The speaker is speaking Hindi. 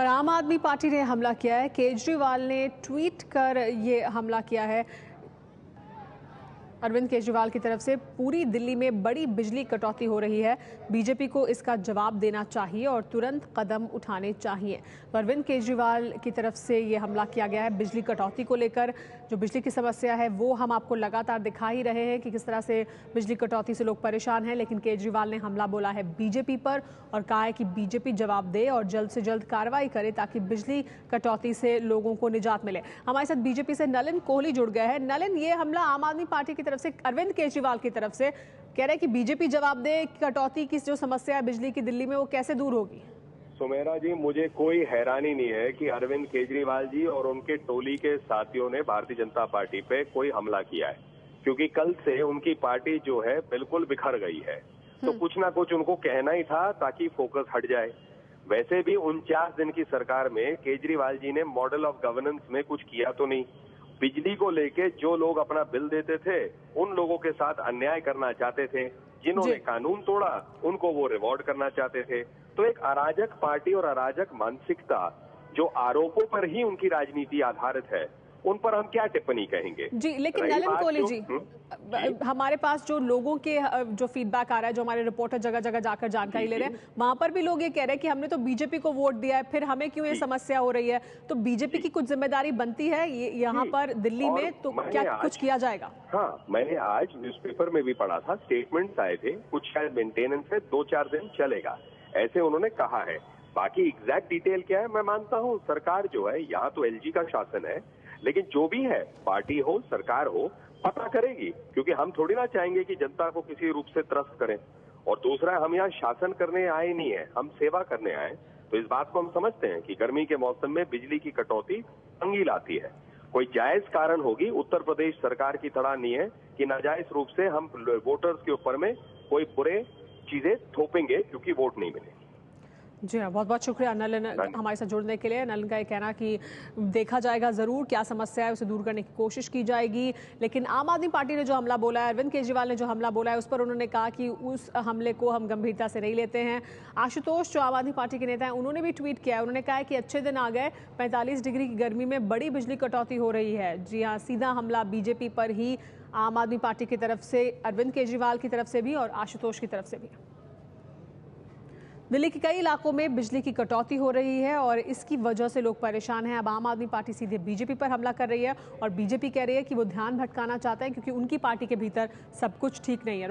पर आम आदमी पार्टी ने हमला किया है। केजरीवाल ने ट्वीट कर ये हमला किया है। अरविंद केजरीवाल की तरफ से पूरी दिल्ली में बड़ी बिजली कटौती हो रही है। बीजेपी को इसका जवाब देना चाहिए और तुरंत कदम उठाने चाहिए। तो अरविंद केजरीवाल की तरफ से ये हमला किया गया है बिजली कटौती को लेकर। जो बिजली की समस्या है वो हम आपको लगातार दिखा ही रहे हैं कि किस तरह से बिजली कटौती से लोग परेशान हैं, लेकिन केजरीवाल ने हमला बोला है बीजेपी पर और कहा है कि बीजेपी जवाब दे और जल्द से जल्द कार्रवाई करे ताकि बिजली कटौती से लोगों को निजात मिले। हमारे साथ बीजेपी से नलिन कोहली जुड़ गए हैं। नलिन, ये हमला आम आदमी पार्टी की तरफ से अरविंद केजरीवाल की तरफ से कह रहे हैं कि बीजेपी जवाब दे, कटौती की जो समस्या है बिजली की दिल्ली में वो कैसे दूर होगी? सुमेरा जी, मुझे कोई हैरानी नहीं है कि अरविंद केजरीवाल जी और उनके टोली के साथियों ने भारतीय जनता पार्टी पे कोई हमला किया है, क्योंकि कल से उनकी पार्टी जो है बिल्कुल बिखर गई है। तो कुछ ना कुछ उनको कहना ही था ताकि फोकस हट जाए। वैसे भी 49 दिन की सरकार में केजरीवाल जी ने मॉडल ऑफ गवर्नेंस में कुछ किया तो नहीं। बिजली को लेके जो लोग अपना बिल देते थे उन लोगों के साथ अन्याय करना चाहते थे, जिन्होंने कानून तोड़ा उनको वो रिवॉर्ड करना चाहते थे। तो एक अराजक पार्टी और अराजक मानसिकता, जो आरोपों पर ही उनकी राजनीति आधारित है, उन पर हम क्या टिप्पणी कहेंगे? जी, लेकिन नलिन कोहली जी, हमारे पास जो लोगों के जो फीडबैक आ रहा है, जो हमारे रिपोर्टर जगह जगह जाकर जानकारी ले रहे हैं, वहां पर भी लोग ये कह रहे हैं कि हमने तो बीजेपी को वोट दिया है, फिर हमें क्यों ये समस्या हो रही है? तो बीजेपी की कुछ जिम्मेदारी बनती है यहाँ पर दिल्ली में, तो क्या कुछ किया जाएगा? हाँ, मैंने आज न्यूज़पेपर में भी पढ़ा था, स्टेटमेंट्स आए थे, कुछ शायद मेंटेनेंस है, 2-4 दिन चलेगा, ऐसे उन्होंने कहा है। बाकी एग्जैक्ट डिटेल क्या है मैं मानता हूँ सरकार जो है, यहाँ तो एलजी का शासन है, लेकिन जो भी है पार्टी हो सरकार हो पता करेगी, क्योंकि हम थोड़ी ना चाहेंगे कि जनता को किसी रूप से त्रस्त करें। और दूसरा, हम यहाँ शासन करने आए नहीं है, हम सेवा करने आए। तो इस बात को हम समझते हैं कि गर्मी के मौसम में बिजली की कटौती तंगी लाती है, कोई जायज कारण होगी। उत्तर प्रदेश सरकार की तरह नहीं है कि नाजायज रूप से हम वोटर्स के ऊपर में कोई बुरे चीजें थोपेंगे क्योंकि वोट नहीं मिले। जी हाँ, बहुत बहुत शुक्रिया नलिन हमारे साथ जुड़ने के लिए। नलिन का ये कहना कि देखा जाएगा ज़रूर, क्या समस्या है उसे दूर करने की कोशिश की जाएगी। लेकिन आम आदमी पार्टी ने जो हमला बोला है, अरविंद केजरीवाल ने जो हमला बोला है, उस पर उन्होंने कहा कि उस हमले को हम गंभीरता से नहीं लेते हैं। आशुतोष जो आम आदमी पार्टी के नेता हैं, उन्होंने भी ट्वीट किया है। उन्होंने कहा है कि अच्छे दिन आ गए, 45 डिग्री की गर्मी में बड़ी बिजली कटौती हो रही है। जी हाँ, सीधा हमला बीजेपी पर ही आम आदमी पार्टी की तरफ से, अरविंद केजरीवाल की तरफ से भी और आशुतोष की तरफ से भी। दिल्ली के कई इलाकों में बिजली की कटौती हो रही है और इसकी वजह से लोग परेशान हैं। अब आम आदमी पार्टी सीधे बीजेपी पर हमला कर रही है और बीजेपी कह रही है कि वो ध्यान भटकाना चाहते हैं क्योंकि उनकी पार्टी के भीतर सब कुछ ठीक नहीं है।